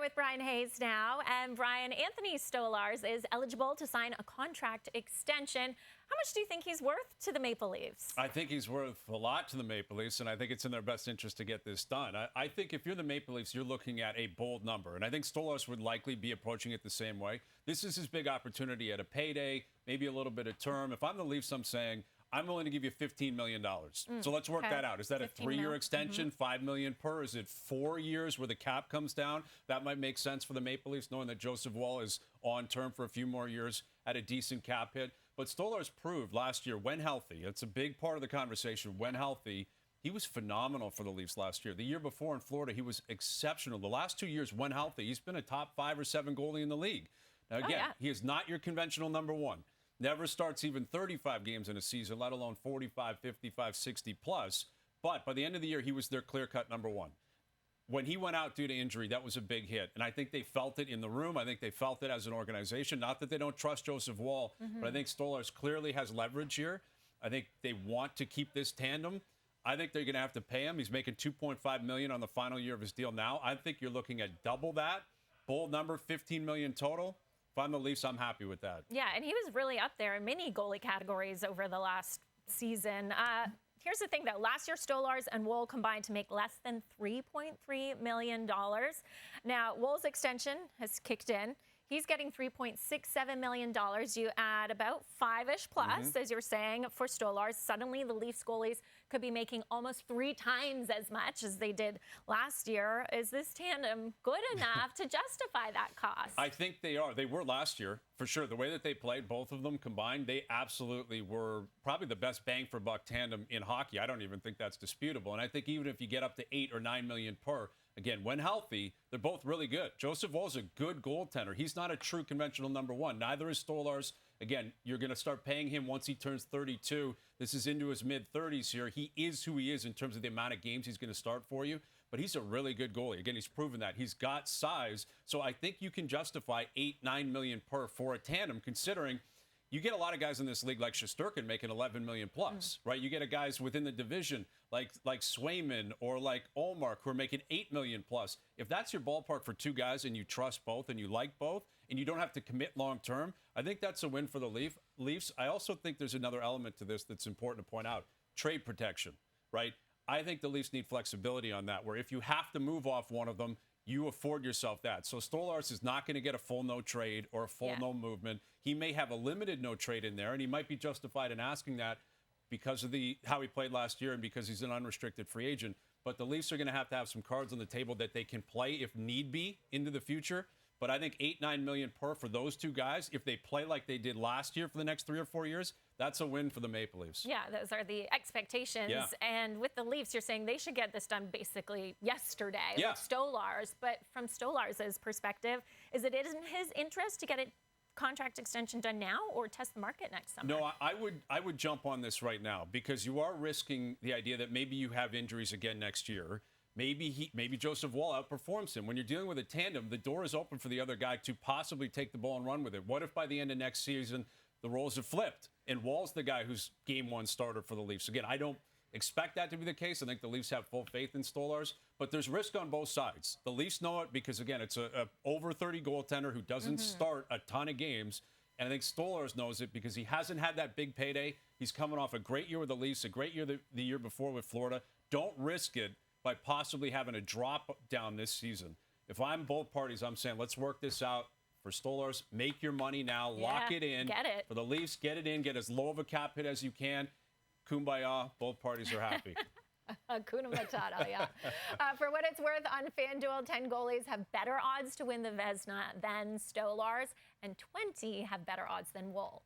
with Bryan Hayes now. And Bryan, Anthony Stolarz is eligible to sign a contract extension. How much do you think he's worth to the Maple Leafs? I think he's worth a lot to the Maple Leafs, and I think it's in their best interest to get this done. I think if you're the Maple Leafs, you're looking at a bold number, and I think Stolarz would likely be approaching it the same way. This is his big opportunity at a payday, maybe a little bit of term. If I'm the Leafs, I'm saying I'm willing to give you $15 million. So let's work that out. Is that a 3-year extension, $5 million per? Is it 4 years where the cap comes down? That might make sense for the Maple Leafs, knowing that Joseph Woll is on term for a few more years at a decent cap hit. But Stolarz proved last year, when healthy, it's a big part of the conversation, when healthy, he was phenomenal for the Leafs last year. The year before in Florida, he was exceptional. The last 2 years, when healthy, he's been a top 5 or 7 goalie in the league. Now, again, he is not your conventional number one. Never starts even 35 games in a season, let alone 45, 55, 60 plus. But by the end of the year, he was their clear-cut number one. When he went out due to injury, that was a big hit. And I think they felt it in the room. I think they felt it as an organization. Not that they don't trust Joseph Woll, but I think Stolarz clearly has leverage here. I think they want to keep this tandem. I think they're going to have to pay him. He's making $2.5 million on the final year of his deal now. I think you're looking at double that. Bold number, $15 million total. If I'm the Leafs, I'm happy with that. Yeah, and he was really up there in many goalie categories over the last season. Here's the thing, though. Last year, Stolarz and Woll combined to make less than $3.3 million. Now, Woll's extension has kicked in. He's getting $3.67 million. You add about 5-ish plus, as you're saying, for Stolarz. Suddenly, the Leafs goalies could be making almost 3 times as much as they did last year. Is this tandem good enough to justify that cost? I think they are. They were last year, for sure. The way that they played, both of them combined, they absolutely were probably the best bang for buck tandem in hockey. I don't even think that's disputable. And I think even if you get up to $8 or $9 million per, again, when healthy, they're both really good. Joseph Woll is a good goaltender. He's not a true conventional number one. Neither is Stolarz. Again, you're going to start paying him once he turns 32. This is into his mid-30s here. He is who he is in terms of the amount of games he's going to start for you. But he's a really good goalie. Again, he's proven that. He's got size. So I think you can justify $8, $9 million per for a tandem, considering you get a lot of guys in this league like Shesterkin making $11 million plus, right? You get a guys within the division like Swayman or like Olmark who are making $8 million plus. If that's your ballpark for 2 guys and you trust both and you like both and you don't have to commit long term, I think that's a win for the Leafs. I also think there's another element to this that's important to point out: trade protection, right? I think the Leafs need flexibility on that, where if you have to move off one of them, you afford yourself that. So Stolarz is not going to get a full no trade or a full no movement. He may have a limited no trade in there, and he might be justified in asking that because of how he played last year and because he's an unrestricted free agent. But the Leafs are going to have some cards on the table that they can play if need be into the future. But I think $8, $9 million per for those 2 guys, if they play like they did last year for the next 3 or 4 years, that's a win for the Maple Leafs. Yeah, those are the expectations. Yeah. And with the Leafs, you're saying they should get this done basically yesterday with Stolarz. But from Stolarz's perspective, is it in his interest to get a contract extension done now or test the market next summer? No, I would jump on this right now because you are risking the idea that maybe you have injuries again next year. Maybe Joseph Woll outperforms him. When you're dealing with a tandem, the door is open for the other guy to possibly take the ball and run with it. What if by the end of next season, the roles have flipped and Woll's the guy who's game 1 starter for the Leafs? Again, I don't expect that to be the case. I think the Leafs have full faith in Stolarz, but there's risk on both sides. The Leafs know it because, again, it's a over 30 goaltender who doesn't start a ton of games. And I think Stolarz knows it because he hasn't had that big payday. He's coming off a great year with the Leafs, a great year the year before with Florida. Don't risk it by possibly having a drop down this season. If I'm both parties, I'm saying let's work this out for Stolarz. Make your money now. Lock it in. Get it. For the Leafs, get it in. Get as low of a cap hit as you can. Kumbaya. Both parties are happy. Hakuna Matata, yeah. For what it's worth, on FanDuel, 10 goalies have better odds to win the Vezina than Stolarz, and 20 have better odds than Woll.